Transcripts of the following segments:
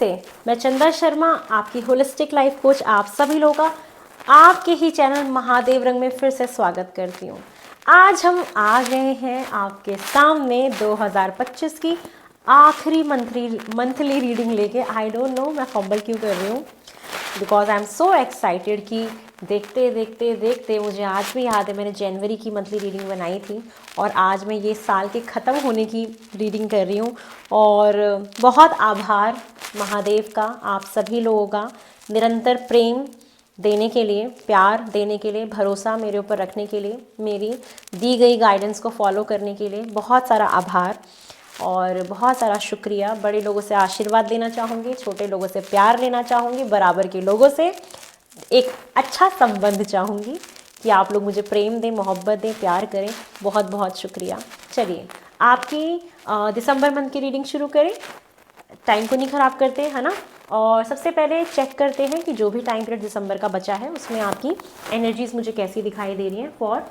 नमस्ते, मैं चंदा शर्मा, आपकी होलिस्टिक लाइफ कोच, आप सभी लोगों का आपके ही चैनल महादेव रंग में फिर से स्वागत करती हूँ। आज हम आ गए हैं आपके सामने 2025 की आखिरी मंथली रीडिंग लेके। आई डोंट नो मैं फंबल क्यों कर रही हूँ, because I am so excited कि देखते देखते देखते मुझे आज भी याद है मैंने जनवरी की मंथली रीडिंग बनाई थी और आज मैं ये साल के ख़त्म होने की रीडिंग कर रही हूँ। और बहुत आभार महादेव का, आप सभी लोगों का निरंतर प्रेम देने के लिए, प्यार देने के लिए, भरोसा मेरे ऊपर रखने के लिए, मेरी दी गई गाइडेंस को फॉलो करने के लिए बहुत सारा आभार और बहुत सारा शुक्रिया। बड़े लोगों से आशीर्वाद लेना चाहूँगी, छोटे लोगों से प्यार लेना चाहूँगी, बराबर के लोगों से एक अच्छा संबंध चाहूँगी कि आप लोग मुझे प्रेम दें, मोहब्बत दें, प्यार करें। बहुत बहुत शुक्रिया। चलिए आपकी दिसंबर मंथ की रीडिंग शुरू करें, टाइम को नहीं ख़राब करते, है ना। और सबसे पहले चेक करते हैं कि जो भी टाइम पीरियड दिसंबर का बचा है उसमें आपकी एनर्जीज़ मुझे कैसी दिखाई दे रही हैं। फॉर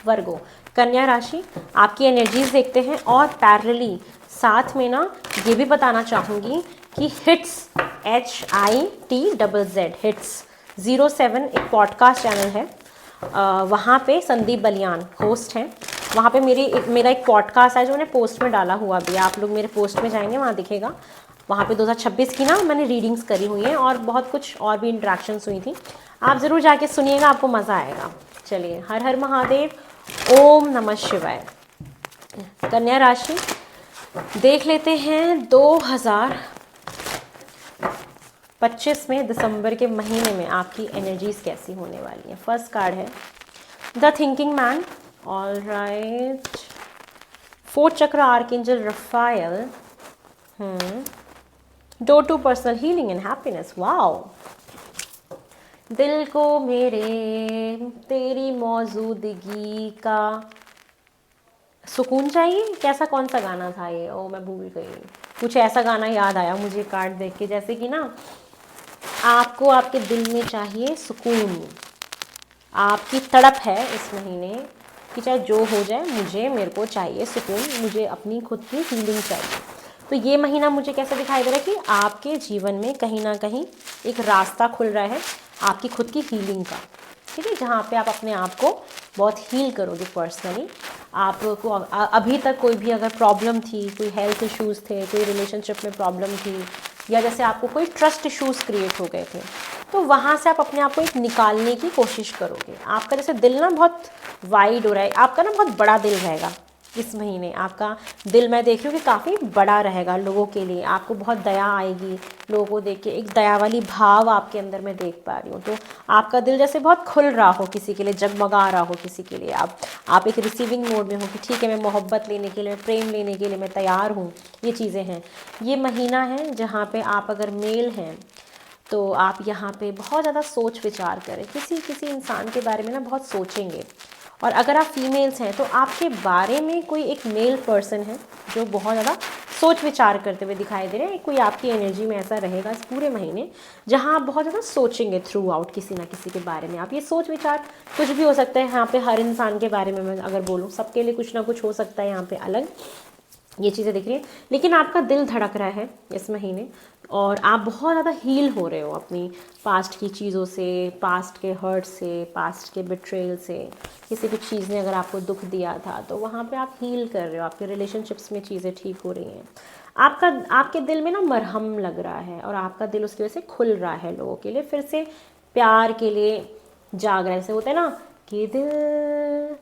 वर्गो, कन्या राशि, आपकी एनर्जीज़ देखते हैं और पैरेलली साथ में ना ये भी बताना चाहूँगी कि हिट्स HITZZ हिट्स 07 एक पॉडकास्ट चैनल है, वहाँ पे संदीप बलियान होस्ट हैं। वहाँ पे मेरा एक पॉडकास्ट है जो मैंने पोस्ट में डाला हुआ भी है, आप लोग मेरे पोस्ट में जाएंगे वहाँ दिखेगा। वहाँ पे 2026 की ना मैंने रीडिंग्स करी हुई हैं और बहुत कुछ और भी इंट्रैक्शंस हुई थी, आप ज़रूर जाके सुनिएगा, आपको मज़ा आएगा। चलिए, हर हर महादेव, ओम नमः शिवाय। कन्या राशि देख लेते हैं 2025 में दिसंबर के महीने में आपकी एनर्जीज कैसी होने वाली हैं। फर्स्ट कार्ड है the thinking man, all right. Fourth chakra archangel Raphael, door to personal healing and happiness. Wow, दिल को मेरे तेरी मौजूदगी का सुकून चाहिए। कैसा कौन सा गाना था ये, ओ मैं भूल गई। कुछ ऐसा गाना याद आया मुझे कार्ड देख के, जैसे कि ना आपको आपके दिल में चाहिए सुकून, आपकी तड़प है इस महीने कि चाहे जो हो जाए मेरे को चाहिए सुकून, मुझे अपनी खुद की हीलिंग चाहिए। तो ये महीना मुझे कैसे दिखाई दे रहा है कि आपके जीवन में कहीं ना कहीं एक रास्ता खुल रहा है आपकी खुद की हीलिंग का, ठीक है, जहाँ पे आप अपने आप को बहुत हील करोगे पर्सनली। आपको अभी तक कोई भी अगर प्रॉब्लम थी, कोई हेल्थ इश्यूज़ थे, कोई रिलेशनशिप में प्रॉब्लम थी, या जैसे आपको कोई ट्रस्ट इश्यूज़ क्रिएट हो गए थे, तो वहाँ से आप अपने आप को एक निकालने की कोशिश करोगे। आपका जैसे दिल ना बहुत वाइड हो रहा है, आपका ना बहुत बड़ा दिल रहेगा इस महीने। आपका दिल मैं देख रही हूँ कि काफ़ी बड़ा रहेगा लोगों के लिए, आपको बहुत दया आएगी लोगों को देख के, एक दया वाली भाव आपके अंदर मैं देख पा रही हूँ। तो आपका दिल जैसे बहुत खुल रहा हो किसी के लिए, जगमगा रहा हो किसी के लिए, आप एक रिसीविंग मोड में हो कि ठीक है, मैं मोहब्बत लेने के लिए, प्रेम लेने के लिए मैं तैयार हूँ। ये चीज़ें हैं। ये महीना है जहाँ पे आप अगर मेल हैं तो आप यहाँ पे बहुत ज़्यादा सोच विचार करें, किसी इंसान के बारे में ना बहुत सोचेंगे। और अगर आप फीमेल्स हैं तो आपके बारे में कोई एक मेल पर्सन है जो बहुत ज़्यादा सोच विचार करते हुए दिखाई दे रहे हैं। कोई आपकी एनर्जी में ऐसा रहेगा इस पूरे महीने जहाँ आप बहुत ज़्यादा सोचेंगे थ्रू आउट किसी ना किसी के बारे में। आप ये सोच विचार कुछ भी हो सकता है, यहाँ पे हर इंसान के बारे में मैं अगर बोलूँ, सबके लिए कुछ ना कुछ हो सकता है यहाँ पे अलग, ये चीज़ें दिख रही है। लेकिन आपका दिल धड़क रहा है इस महीने और आप बहुत ज़्यादा हील हो रहे हो अपनी पास्ट की चीज़ों से, पास्ट के हर्ट से, पास्ट के बिट्रेयल से। किसी भी चीज़ ने अगर आपको दुख दिया था तो वहाँ पे आप हील कर रहे हो, आपके रिलेशनशिप्स में चीज़ें ठीक हो रही हैं। आपके दिल में ना मरहम लग रहा है और आपका दिल उसकी वजह से खुल रहा है लोगों के लिए, फिर से प्यार के लिए जाग रहा है। जैसे होता है ना कि दिल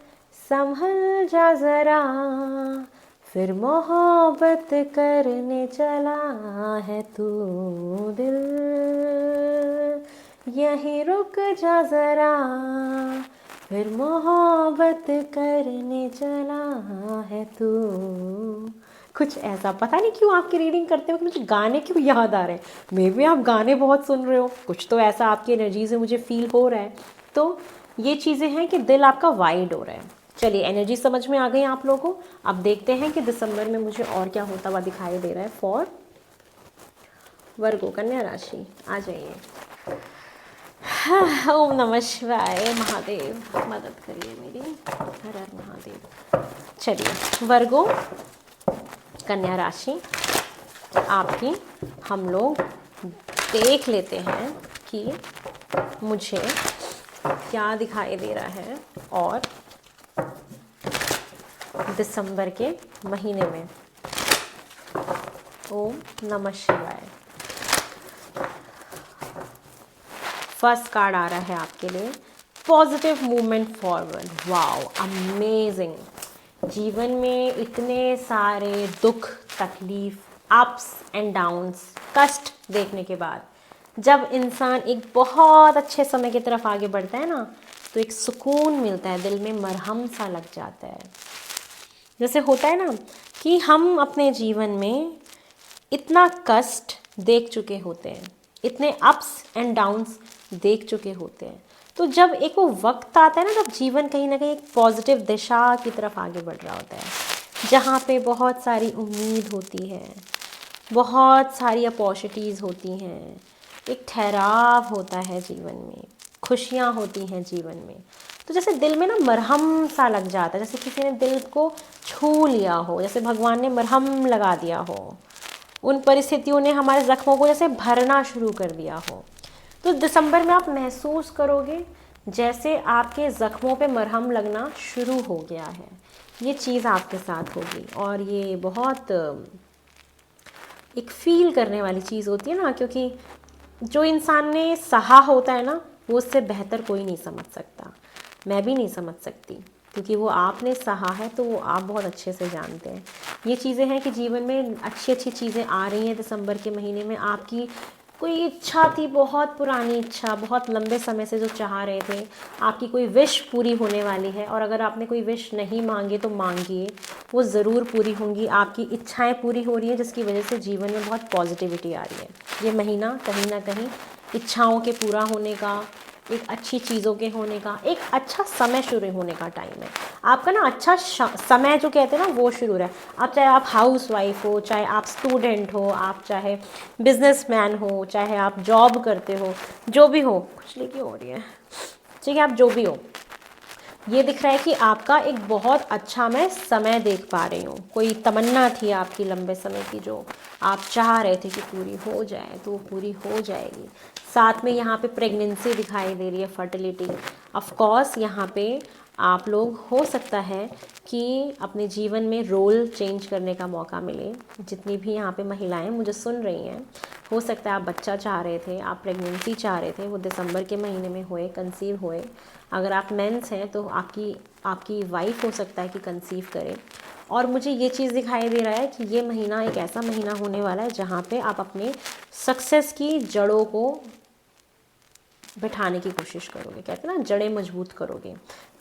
संभल जा ज़रा, फिर मोहब्बत करने चला है तू, दिल यहीं रुक जा ज़रा, फिर मोहब्बत करने चला है तू। कुछ ऐसा, पता नहीं क्यों आपकी रीडिंग करते हुए मुझे गाने क्यों याद आ रहे हैं। मे भी आप गाने बहुत सुन रहे हो, कुछ तो ऐसा आपकी एनर्जी से मुझे फील हो रहा है। तो ये चीज़ें हैं कि दिल आपका वाइड हो रहा है। चलिए, एनर्जी समझ में आ गई आप लोगों को। अब देखते हैं कि दिसंबर में मुझे और क्या होता हुआ दिखाई दे रहा है फॉर वर्गो, कन्या राशि। आ जाइए। ओम नमः शिवाय। महादेव मदद करिए मेरी, हर हर महादेव। चलिए, वर्गो कन्या राशि, आपकी हम लोग देख लेते हैं कि मुझे क्या दिखाई दे रहा है। और दिसंबर के महीने में ओम नमः शिवाय। फर्स्ट कार्ड आ रहा है आपके लिए, positive movement forward. Wow, amazing. जीवन में इतने सारे दुख, तकलीफ, अप्स एंड डाउन्स, कष्ट देखने के बाद जब इंसान एक बहुत अच्छे समय की तरफ आगे बढ़ता है ना, तो एक सुकून मिलता है, दिल में मरहम सा लग जाता है। जैसे होता है ना कि हम अपने जीवन में इतना कष्ट देख चुके होते हैं, इतने अप्स एंड डाउन्स देख चुके होते हैं, तो जब एक वो वक्त आता है ना, जब जीवन कहीं ना कहीं एक पॉजिटिव दिशा की तरफ आगे बढ़ रहा होता है, जहाँ पे बहुत सारी उम्मीद होती है, बहुत सारी अपॉर्चुनिटीज़ होती हैं, एक ठहराव होता है जीवन में, खुशियाँ होती हैं जीवन में, तो जैसे दिल में ना मरहम सा लग जाता है, जैसे किसी ने दिल को छू लिया हो, जैसे भगवान ने मरहम लगा दिया हो, उन परिस्थितियों ने हमारे ज़ख्मों को जैसे भरना शुरू कर दिया हो। तो दिसंबर में आप महसूस करोगे जैसे आपके ज़ख्मों पे मरहम लगना शुरू हो गया है। ये चीज़ आपके साथ होगी और ये बहुत एक फ़ील करने वाली चीज़ होती है ना, क्योंकि जो इंसान ने सहा होता है ना, वो उससे बेहतर कोई नहीं समझ सकता। मैं भी नहीं समझ सकती, क्योंकि वो आपने सहा है तो वो आप बहुत अच्छे से जानते हैं। ये चीज़ें हैं कि जीवन में अच्छी अच्छी चीज़ें आ रही हैं दिसंबर के महीने में। आपकी कोई इच्छा थी, बहुत पुरानी इच्छा, बहुत लंबे समय से जो चाह रहे थे, आपकी कोई विश पूरी होने वाली है। और अगर आपने कोई विश नहीं मांगी तो मांगिए, वो ज़रूर पूरी होंगी। आपकी इच्छाएं पूरी हो रही हैं, जिसकी वजह से जीवन में बहुत पॉजिटिविटी आ रही है। ये महीना कहीं ना कहीं इच्छाओं के पूरा होने का, एक अच्छी चीज़ों के होने का, एक अच्छा समय शुरू होने का टाइम है आपका ना। अच्छा समय जो कहते हैं ना, वो शुरू है। अब चाहे आप हाउस वाइफ हो, चाहे आप स्टूडेंट हो, आप चाहे बिजनेसमैन हो, चाहे आप जॉब करते हो, जो भी हो, कुछ लेके हो रही है, ठीक है, आप जो भी हो, ये दिख रहा है कि आपका एक बहुत अच्छा मैं समय देख पा रही हूँ। कोई तमन्ना थी आपकी लंबे समय की, जो आप चाह रहे थे कि पूरी हो जाए, तो वो पूरी हो जाएगी। साथ में यहाँ पे प्रेगनेंसी दिखाई दे रही है, फर्टिलिटी। ऑफ कोर्स यहाँ पे आप लोग, हो सकता है कि अपने जीवन में रोल चेंज करने का मौका मिले। जितनी भी यहाँ पे महिलाएं मुझे सुन रही हैं, हो सकता है आप बच्चा चाह रहे थे, आप प्रेगनेंसी चाह रहे थे, वो दिसंबर के महीने में होए, कंसीव होए। अगर आप मेंस हैं तो आपकी वाइफ हो सकता है कि कंसीव करे। और मुझे ये चीज़ दिखाई दे रहा है कि ये महीना एक ऐसा महीना होने वाला है जहाँ पे आप अपने सक्सेस की जड़ों को बिठाने की कोशिश करोगे। कहते हैं ना, जड़ें मजबूत करोगे।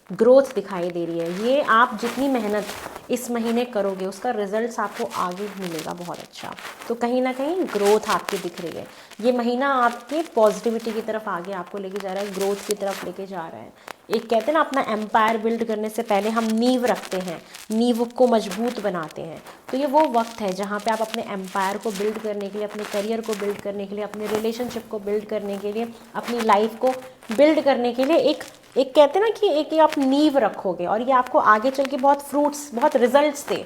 ग्रोथ दिखाई दे रही है। ये आप जितनी मेहनत इस महीने करोगे, उसका रिजल्ट्स आपको आगे मिलेगा बहुत अच्छा। तो कहीं ना कहीं ग्रोथ आपकी दिख रही है। ये महीना आपके पॉजिटिविटी की तरफ आगे आपको लेके जा रहा है, ग्रोथ की तरफ लेके जा रहा है। एक कहते हैं ना, अपना एम्पायर बिल्ड करने से पहले हम नींव रखते हैं, नींव को मजबूत बनाते हैं। तो ये वो वक्त है जहाँ पे आप अपने एम्पायर को बिल्ड करने के लिए, अपने करियर को बिल्ड करने के लिए, अपने रिलेशनशिप को बिल्ड करने के लिए, अपनी लाइफ को बिल्ड करने के लिए एक कहते हैं ना कि एक आप नींव रखोगे, और ये आपको आगे चल के बहुत फ्रूट्स, बहुत रिजल्ट्स दे।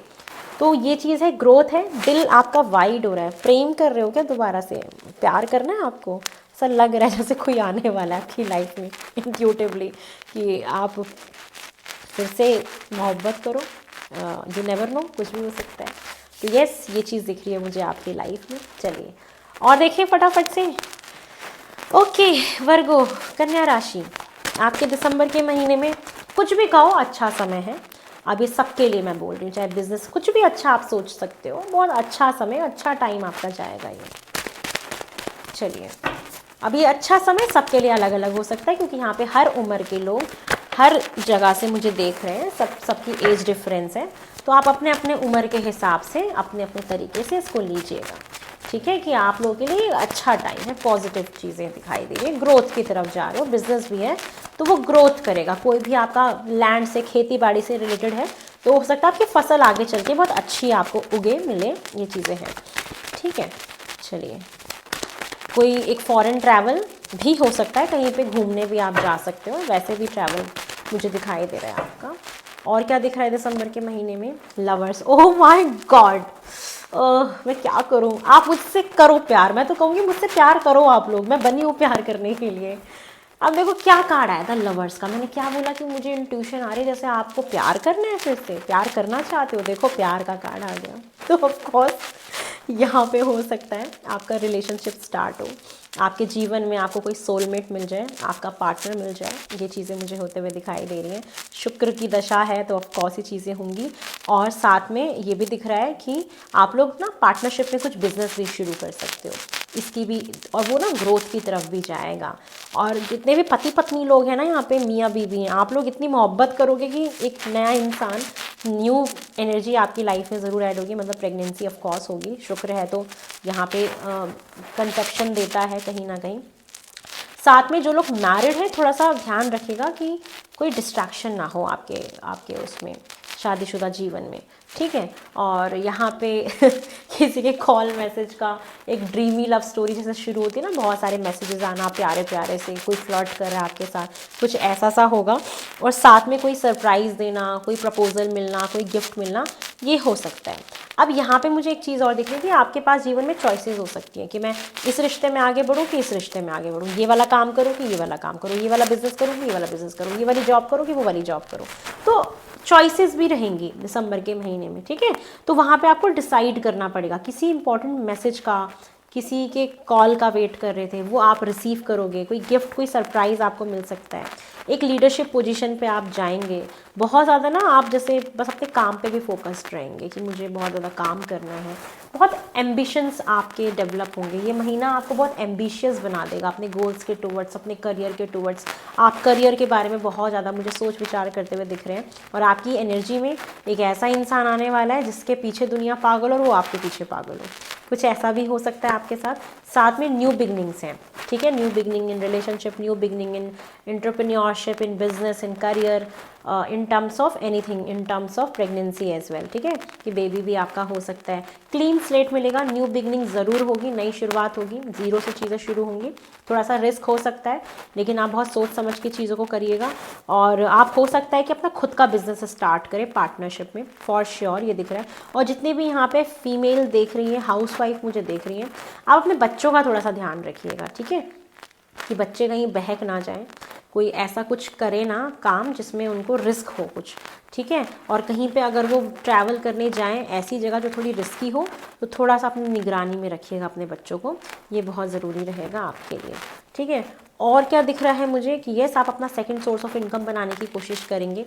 तो ये चीज़ है, ग्रोथ है। दिल आपका वाइड हो रहा है। प्रेम कर रहे हो क्या? दोबारा से प्यार करना है आपको? ऐसा लग रहा है जैसे कोई आने वाला है आपकी लाइफ में इंट्यूटिवली, कि आप फिर से मोहब्बत करो। यू नेवर नो, कुछ भी हो सकता है। तो यस, ये चीज़ दिख रही है मुझे आपकी लाइफ में। चलिए और देखिए फटाफट से। ओके, वर्गो, कन्या राशि, आपके दिसंबर के महीने में कुछ भी कहो, अच्छा समय है। अब ये सबके लिए मैं बोल रही हूँ, चाहे बिजनेस, कुछ भी अच्छा आप सोच सकते हो। बहुत अच्छा समय, अच्छा टाइम आपका जाएगा ये। चलिए, अब ये अच्छा समय सबके लिए अलग अलग हो सकता है, क्योंकि यहाँ पे हर उम्र के लोग हर जगह से मुझे देख रहे हैं, सबकी एज डिफरेंस है। तो आप अपने अपने उम्र के हिसाब से, अपने अपने तरीके से इसको लीजिएगा, ठीक है। कि आप लोगों के लिए अच्छा टाइम है, पॉजिटिव चीज़ें दिखाई दे रही है, ग्रोथ की तरफ जा रहे हो। बिजनेस भी है तो वो ग्रोथ करेगा। कोई भी आपका लैंड से, खेती बाड़ी से रिलेटेड है, तो हो सकता है आपकी फसल आगे चल के बहुत अच्छी आपको उगे मिले। ये चीज़ें हैं, ठीक है। चलिए, कोई एक फॉरेन ट्रैवल भी हो सकता है, कहीं पे घूमने भी आप जा सकते हो। वैसे भी ट्रैवल मुझे दिखाई दे रहा है आपका। और क्या दिख रहा है दिसंबर के महीने में? लवर्स। ओह माय गॉड, मैं क्या करूं, आप मुझसे करो प्यार, मैं तो कहूँगी मुझसे प्यार करो आप लोग, मैं बनी हूँ प्यार करने के लिए। अब देखो क्या कार्ड आया था लवर्स का, मैंने क्या बोला कि मुझे इंट्यूशन आ रही है जैसे आपको प्यार करना है, फिर से प्यार करना चाहते हो, देखो प्यार का कार्ड आ गया। तो ऑफ कोर्स यहाँ पे हो सकता है आपका रिलेशनशिप स्टार्ट हो, आपके जीवन में आपको कोई सोलमेट मिल जाए, आपका पार्टनर मिल जाए, ये चीज़ें मुझे होते हुए दिखाई दे रही हैं। शुक्र की दशा है तो ऑफ कोर्स ये चीज़ें होंगी। और साथ में ये भी दिख रहा है कि आप लोग ना पार्टनरशिप में कुछ बिजनेस भी शुरू कर सकते हो, इसकी भी, और वो ना ग्रोथ की तरफ भी जाएगा। और जितने भी पति पत्नी लोग हैं ना यहाँ पे, मियाँ बीवी हैं, आप लोग इतनी मोहब्बत करोगे कि एक नया इंसान, न्यू एनर्जी आपकी लाइफ में ज़रूर ऐड होगी, मतलब प्रेगनेंसी ऑफ कोर्स होगी। शुक्र है तो यहाँ पे कंसेप्शन देता है कहीं ना कहीं। साथ में जो लोग मैरिड हैं थोड़ा सा ध्यान रखिएगा कि कोई डिस्ट्रैक्शन ना हो आपके आपके उसमें शादीशुदा जीवन में, ठीक है। और यहाँ पे किसी के कॉल मैसेज का एक ड्रीमी लव स्टोरी जैसे शुरू होती है ना, बहुत सारे मैसेजेस आना प्यारे प्यारे से, कोई फ्लर्ट कर रहा है आपके साथ, कुछ ऐसा सा होगा। और साथ में कोई सरप्राइज़ देना, कोई प्रपोजल मिलना, कोई गिफ्ट मिलना, ये हो सकता है। अब यहाँ पे मुझे एक चीज़ और दिख रही थी, आपके पास जीवन में चॉइसेस हो सकती हैं कि मैं इस रिश्ते में आगे बढ़ूँ कि इस रिश्ते में आगे बढ़ूँ, ये वाला काम करूँ कि ये वाला काम करूँ, ये वाला बिजनेस करूँ कि ये वाला बिजनेस करूँ, ये वाली जॉब करूँ कि वो वाली जॉब करूँ। तो चॉइसेस भी रहेंगी दिसंबर के महीने में, ठीक है। तो वहाँ पे आपको डिसाइड करना पड़ेगा, किसी इंपॉर्टेंट मैसेज का, किसी के कॉल का वेट कर रहे थे, वो आप रिसीव करोगे, कोई गिफ्ट, कोई सरप्राइज़ आपको मिल सकता है, एक लीडरशिप पोजीशन पे आप जाएंगे। बहुत ज़्यादा ना आप जैसे बस अपने काम पे भी फोकस्ड रहेंगे कि मुझे बहुत ज़्यादा काम करना है, बहुत एम्बिशंस आपके डेवलप होंगे। ये महीना आपको बहुत एम्बिशियस बना देगा अपने गोल्स के टूवर्ड्स, अपने करियर के टूवर्ड्स। आप करियर के बारे में बहुत ज़्यादा मुझे सोच विचार करते हुए दिख रहे हैं, और आपकी एनर्जी में एक ऐसा इंसान आने वाला है जिसके पीछे दुनिया पागल हो और वो आपके पीछे पागल हो, कुछ ऐसा भी हो सकता है आपके साथ। साथ में न्यू बिगनिंग्स हैं, ठीक है, new beginning in relationship, new beginning in entrepreneurship, in business, in career, in terms of anything, in terms of pregnancy as well, ठीक है, कि बेबी भी आपका हो सकता है। क्लीन स्लेट मिलेगा, न्यू बिगनिंग ज़रूर होगी, नई शुरुआत होगी, जीरो से चीज़ें शुरू होंगी। थोड़ा सा रिस्क हो सकता है लेकिन आप बहुत सोच समझ के चीज़ों को करिएगा। और आप हो सकता है कि अपना खुद का बिजनेस स्टार्ट करें पार्टनरशिप में, फॉर श्योर ये दिख रहा है। और जितने भी यहाँ पे फीमेल देख रही हैं, हाउसवाइफ मुझे देख रही हैं, आप अपने बच्चों का थोड़ा सा ध्यान रखिएगा, ठीक है, कि बच्चे कहीं बहक ना जाएं, कोई ऐसा कुछ करे ना काम जिसमें उनको रिस्क हो कुछ, ठीक है। और कहीं पे अगर वो ट्रैवल करने जाएं ऐसी जगह जो थोड़ी रिस्की हो, तो थोड़ा सा अपनी निगरानी में रखिएगा अपने बच्चों को, ये बहुत ज़रूरी रहेगा आपके लिए, ठीक है। और क्या दिख रहा है मुझे कि येस, आप अपना सेकंड सोर्स ऑफ इनकम बनाने की कोशिश करेंगे,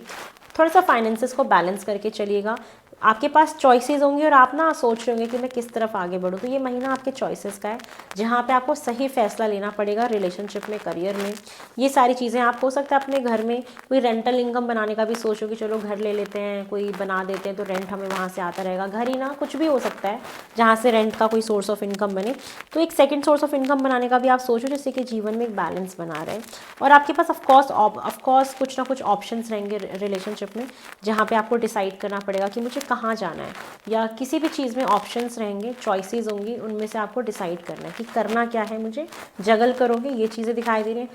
थोड़ा सा फाइनेंसेस को बैलेंस करके चलिएगा। आपके पास चॉइसेस होंगे और आप ना सोच रहे होंगे कि मैं किस तरफ आगे बढ़ूँ, तो ये महीना आपके चॉइसेस का है जहाँ पे आपको सही फैसला लेना पड़ेगा रिलेशनशिप में, करियर में, ये सारी चीज़ें। आप हो सकता है अपने घर में कोई रेंटल इनकम बनाने का भी सोचो कि चलो घर ले लेते हैं, कोई बना देते हैं तो रेंट हमें वहाँ से आता रहेगा, घर ही ना, कुछ भी हो सकता है जहाँ से रेंट का कोई सोर्स ऑफ इनकम बने। तो एक सेकेंड सोर्स ऑफ इनकम बनाने का भी आप सोचो, जिससे कि जीवन में एक बैलेंस बना रहे। और आपके पास ऑफकोर्स कुछ ना कुछ ऑप्शंस रहेंगे रिलेशनशिप में, जहाँ पे आपको डिसाइड करना पड़ेगा कि मुझे कहाँ जाना है, या किसी भी चीज़ में ऑप्शंस रहेंगे, चॉइसेस होंगी, उनमें से आपको डिसाइड करना है कि करना क्या है मुझे, जगल करोगे, ये चीज़ें दिखाई दे रही हैं।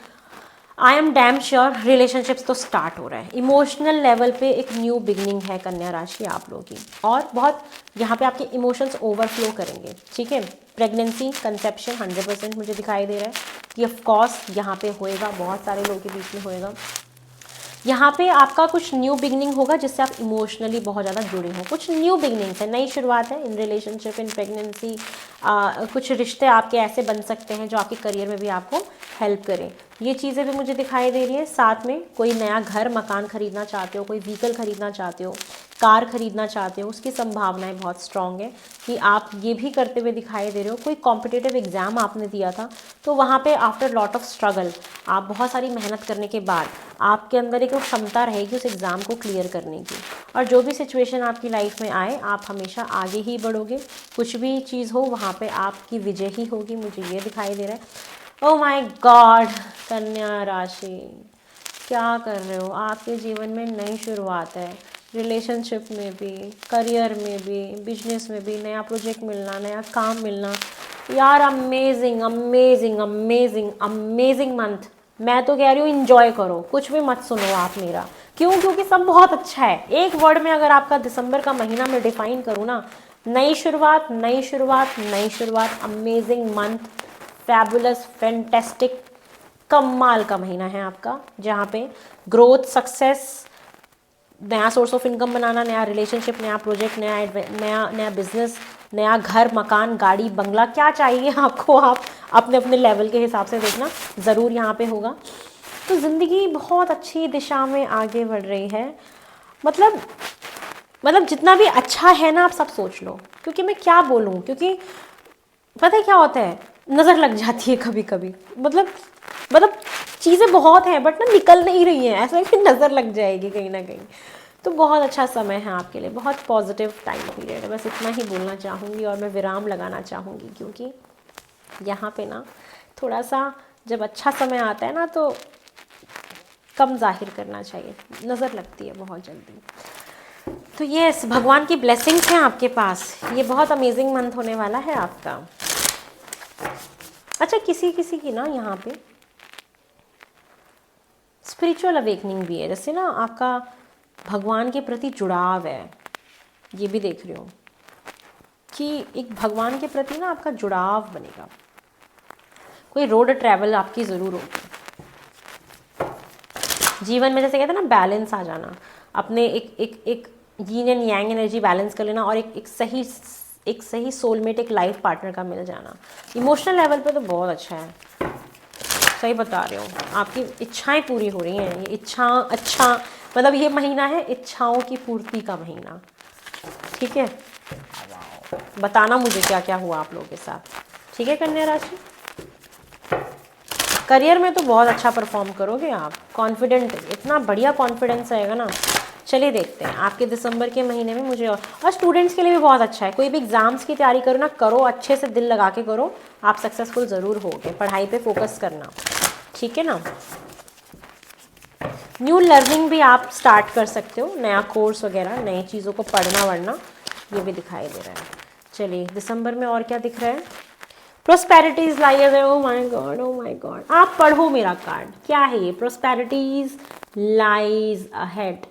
I am damn sure relationships तो स्टार्ट हो रहा है, इमोशनल लेवल पे एक न्यू बिगनिंग है कन्या राशि आप लोगों की, और बहुत यहाँ पे आपके इमोशंस ओवरफ्लो करेंगे, ठीक है। प्रेगनेंसी, कंसेप्शन 100% मुझे दिखाई दे रहा है कि ऑफकोर्स यहाँ पे होएगा, बहुत सारे लोगों के बीच में होएगा। यहाँ पे आपका कुछ न्यू बिगनिंग होगा जिससे आप इमोशनली बहुत ज़्यादा जुड़े हो, कुछ न्यू बिगनिंग्स है, नई शुरुआत है इन रिलेशनशिप, इन प्रेगनेंसी। कुछ रिश्ते आपके ऐसे बन सकते हैं जो आपके करियर में भी आपको हेल्प करें, ये चीज़ें भी मुझे दिखाई दे रही है। साथ में कोई नया घर मकान खरीदना चाहते हो, कोई व्हीकल खरीदना चाहते हो, कार खरीदना चाहते हो, उसकी संभावनाएं बहुत स्ट्रांग है कि आप ये भी करते हुए दिखाई दे रहे हो। कोई कॉम्पिटिटिव एग्ज़ाम आपने दिया था तो वहाँ पे आफ्टर लॉट ऑफ स्ट्रगल, आप बहुत सारी मेहनत करने के बाद आपके अंदर एक क्षमता रहेगी उस एग्ज़ाम को क्लियर करने की। और जो भी सिचुएशन आपकी लाइफ में आए, आप हमेशा आगे ही बढ़ोगे, कुछ भी चीज़ हो वहाँ पे आपकी विजय ही होगी, मुझे ये दिखाई दे रहा है। ओह माय गॉड, कन्या राशि क्या कर रहे हो, आपके जीवन में नई शुरुआत है, रिलेशनशिप में भी, करियर में भी, बिजनेस में भी, नया प्रोजेक्ट मिलना, नया काम मिलना। यार amazing amazing amazing amazing month, मैं तो कह रही हूँ इंजॉय करो, कुछ भी मत सुनो आप मेरा, क्यों, क्योंकि सब बहुत अच्छा है। एक वर्ड में अगर आपका दिसंबर का महीना मैं डिफाइन करूँ ना, नई शुरुआत, नई शुरुआत, नई शुरुआत। अमेजिंग मंथ, फैबुलस, फैंटेस्टिक, कमाल का महीना है आपका, जहाँ पे ग्रोथ, सक्सेस, नया सोर्स ऑफ इनकम बनाना, नया रिलेशनशिप, नया प्रोजेक्ट, नया नया बिजनेस, नया घर, मकान, गाड़ी, बंगला, क्या चाहिए आपको, आप अपने अपने लेवल के हिसाब से देखना, ज़रूर यहाँ पे होगा। तो ज़िंदगी बहुत अच्छी दिशा में आगे बढ़ रही है। मतलब जितना भी अच्छा है ना, आप सब सोच लो, क्योंकि मैं क्या बोलूँ, क्योंकि पता है क्या होता है, नज़र लग जाती है कभी कभी। मतलब चीज़ें बहुत हैं बट ना निकल नहीं रही हैं, ऐसा कि नज़र लग जाएगी कहीं ना कहीं। तो बहुत अच्छा समय है आपके लिए, बहुत पॉजिटिव टाइम पीरियड है, बस इतना ही बोलना चाहूँगी। और मैं विराम लगाना चाहूँगी, क्योंकि यहाँ पे ना थोड़ा सा जब अच्छा समय आता है ना तो कम जाहिर करना चाहिए, नज़र लगती है बहुत जल्दी। तो यस, भगवान की ब्लेसिंग्स हैं आपके पास, ये बहुत अमेजिंग मंथ होने वाला है आपका। अच्छा, किसी किसी की ना यहाँ पे स्पिरिचुअल अवेकनिंग भी है, जैसे ना आपका भगवान के प्रति जुड़ाव है, ये भी देख रही हूँ कि एक भगवान के प्रति ना आपका जुड़ाव बनेगा, कोई रोड ट्रैवल आपकी ज़रूर होगी जीवन में। जैसे कहते हैं ना, बैलेंस आ जाना, अपने एक यीन एंड यांग एनर्जी बैलेंस कर लेना, और एक सही सोलमेट, एक लाइफ पार्टनर का मिल जाना। इमोशनल लेवल पे तो बहुत अच्छा है, सही बता रही हूँ, आपकी इच्छाएं पूरी हो रही हैं। ये अच्छा मतलब ये महीना है इच्छाओं की पूर्ति का महीना, ठीक है। बताना मुझे क्या क्या हुआ आप लोगों के साथ, ठीक है। कन्या राशि, करियर में तो बहुत अच्छा परफॉर्म करोगे आप, कॉन्फिडेंट, इतना बढ़िया कॉन्फिडेंस रहेगा ना। चलिए देखते हैं आपके दिसंबर के महीने में मुझे। और स्टूडेंट्स के लिए भी बहुत अच्छा है, कोई भी एग्जाम्स की तैयारी करो ना, करो अच्छे से, दिल लगा के करो, आप सक्सेसफुल ज़रूर होगे। पढ़ाई पे फोकस करना, ठीक है ना। न्यू लर्निंग भी आप स्टार्ट कर सकते हो, नया कोर्स वगैरह, नई चीज़ों को पढ़ना वढ़ना, ये भी दिखाई दे रहा है। चलिए दिसंबर में और क्या दिख रहा है। प्रोस्पेरिटीज लाइज है, oh my God, oh my God. आप पढ़ो मेरा कार्ड, क्या है ये, प्रोस्पेरिटीज लाइज अहेड,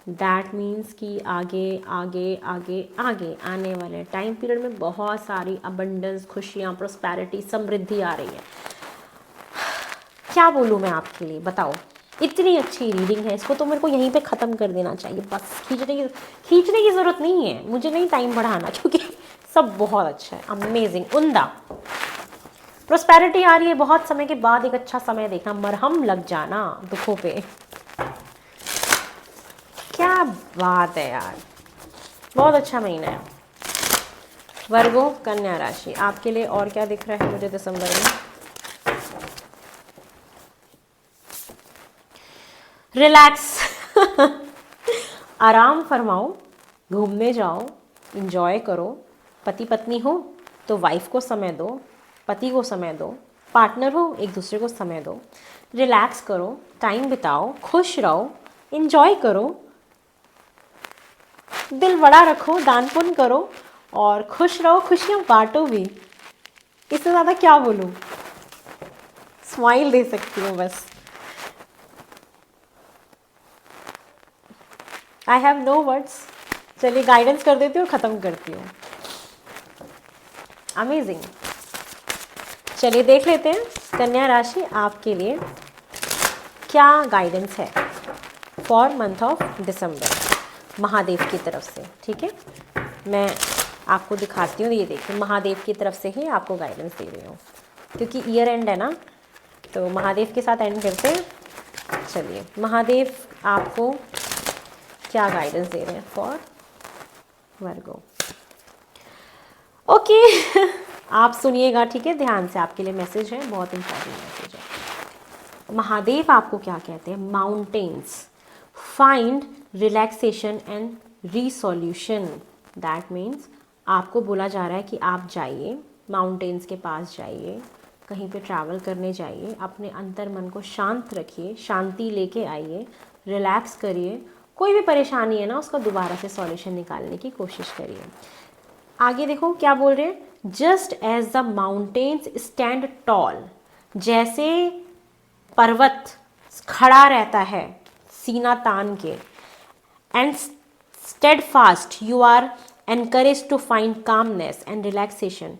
दैट मीन्स कि आगे आगे आगे आगे आने वाले टाइम पीरियड में बहुत सारी अबंडेंस, खुशियाँ, प्रोस्पेरिटी, समृद्धि आ रही है। क्या बोलूँ मैं आपके लिए, बताओ। इतनी अच्छी रीडिंग है, इसको तो मेरे को यहीं पे ख़त्म कर देना चाहिए बस। खींचने की ज़रूरत नहीं है, मुझे नहीं टाइम बढ़ाना, क्योंकि सब बहुत अच्छा है, अमेजिंग, उम्दा। प्रोस्पेरिटी आ रही है, बहुत समय के बाद एक अच्छा समय देखना, मरहम लग जाना दुखों पे। क्या बात है यार, बहुत अच्छा महीना है। वर्गो, कन्या राशि, आपके लिए और क्या दिख रहा है मुझे दिसंबर में। रिलैक्स आराम फरमाओ, घूमने जाओ, इंजॉय करो। पति पत्नी हो तो वाइफ को समय दो, पति को समय दो, पार्टनर हो एक दूसरे को समय दो, रिलैक्स करो, टाइम बिताओ, खुश रहो, इंजॉय करो, दिल बड़ा रखो, दान पुण्य करो और खुश रहो, खुशियाँ बांटो भी। इससे ज़्यादा क्या बोलूँ, स्माइल दे सकती हूँ बस। I have no words. चलिए गाइडेंस कर देती हूँ, ख़त्म करती हूँ। अमेजिंग। चलिए देख लेते हैं कन्या राशि आपके लिए क्या गाइडेंस है for month of December Mahadev की तरफ से, ठीक है। मैं आपको दिखाती हूँ, ये देखिए महादेव की तरफ से ही आपको गाइडेंस दे रही हूँ, क्योंकि ईयर एंड है ना, तो महादेव के साथ एंड करते हैं। चलिए महादेव आपको क्या गाइडेंस दे रहे हैं फॉर वर्गो। ओके आप सुनिएगा, ठीक है, ध्यान से, आपके लिए मैसेज है, बहुत इंपॉर्टेंट मैसेज है। महादेव आपको क्या कहते हैं, mountains find relaxation and resolution. That means आपको बोला जा रहा है कि आप जाइए, माउंटेन्स के पास जाइए, कहीं पे ट्रैवल करने जाइए, अपने अंतर मन को शांत रखिए, शांति लेके आइए, रिलैक्स करिए, कोई भी परेशानी है ना उसका दोबारा से सॉल्यूशन निकालने की कोशिश करिए। आगे देखो क्या बोल रहे हैं, just as the mountains stand tall, जैसे पर्वत खड़ा रहता है सीना तान के, and steadfast you are encouraged to find calmness and relaxation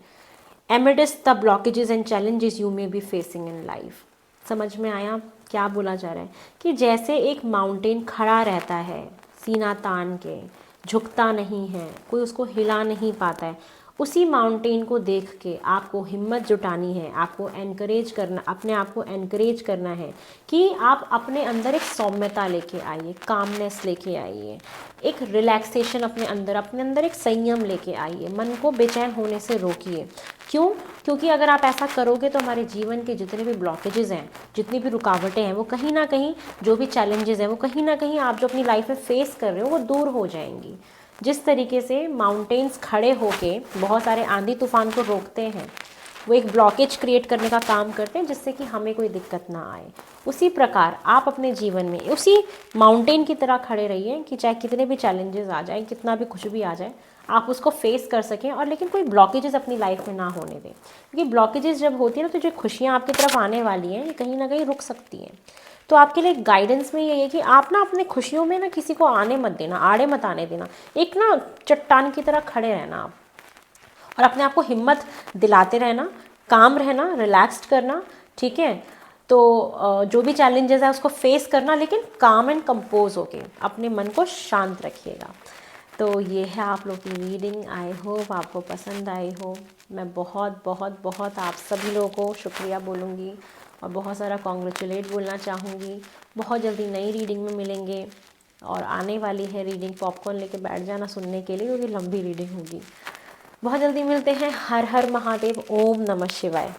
amidst the blockages and challenges you may be facing in life। समझ में आया क्या बोला जा रहा है? कि जैसे एक माउंटेन खड़ा रहता है सीना तान के, झुकता नहीं है, कोई उसको हिला नहीं पाता है, उसी माउंटेन को देख के आपको हिम्मत जुटानी है, आपको एनकरेज करना, अपने आप को एनकरेज करना है कि आप अपने अंदर एक सौम्यता लेके आइए, कामनेस लेके आइए, एक रिलैक्सेशन अपने अंदर एक संयम लेके आइए, मन को बेचैन होने से रोकिए। क्यों? क्योंकि अगर आप ऐसा करोगे तो हमारे जीवन के जितने भी ब्लॉकेजेस हैं, जितनी भी रुकावटें हैं, वो कहीं ना कहीं, जो भी चैलेंजेस हैं, वो कहीं ना कहीं आप जो अपनी लाइफ में फेस कर रहे हो वो दूर हो जाएंगी। जिस तरीके से माउंटेन्स खड़े होके बहुत सारे आंधी तूफान को रोकते हैं, वो एक ब्लॉकेज क्रिएट करने का काम करते हैं जिससे कि हमें कोई दिक्कत ना आए। उसी प्रकार आप अपने जीवन में उसी माउंटेन की तरह खड़े रहिए कि चाहे कितने भी चैलेंजेस आ जाए, कितना भी कुछ भी आ जाए, आप उसको फेस कर सकें, और लेकिन कोई ब्लॉकेजेस अपनी लाइफ में ना होने दें। क्योंकि ब्लॉकेजेस जब होती है ना, तो जो खुशियाँ आपकी तरफ आने वाली हैं ये कहीं ना कहीं रुक सकती हैं। तो आपके लिए गाइडेंस में ये है कि आप ना अपने खुशियों में ना किसी को आने मत देना, आड़े मत आने देना, एक ना चट्टान की तरह खड़े रहना आप, और अपने आप को हिम्मत दिलाते रहना, काम रहना, रिलैक्स्ड करना, ठीक है। तो जो भी चैलेंजेस है उसको फेस करना, लेकिन काम एंड कंपोज होके अपने मन को शांत रखिएगा। तो ये है आप लोग की रीडिंग। आई होप आपको पसंद आई हो। मैं बहुत बहुत बहुत आप सभी लोगों को शुक्रिया बोलूँगी और बहुत सारा कॉन्ग्रेचुलेट बोलना चाहूँगी। बहुत जल्दी नई रीडिंग में मिलेंगे, और आने वाली है रीडिंग, पॉपकॉर्न लेके बैठ जाना सुनने के लिए, क्योंकि लंबी रीडिंग होगी। बहुत जल्दी मिलते हैं। हर हर महादेव। ओम नमः शिवाय।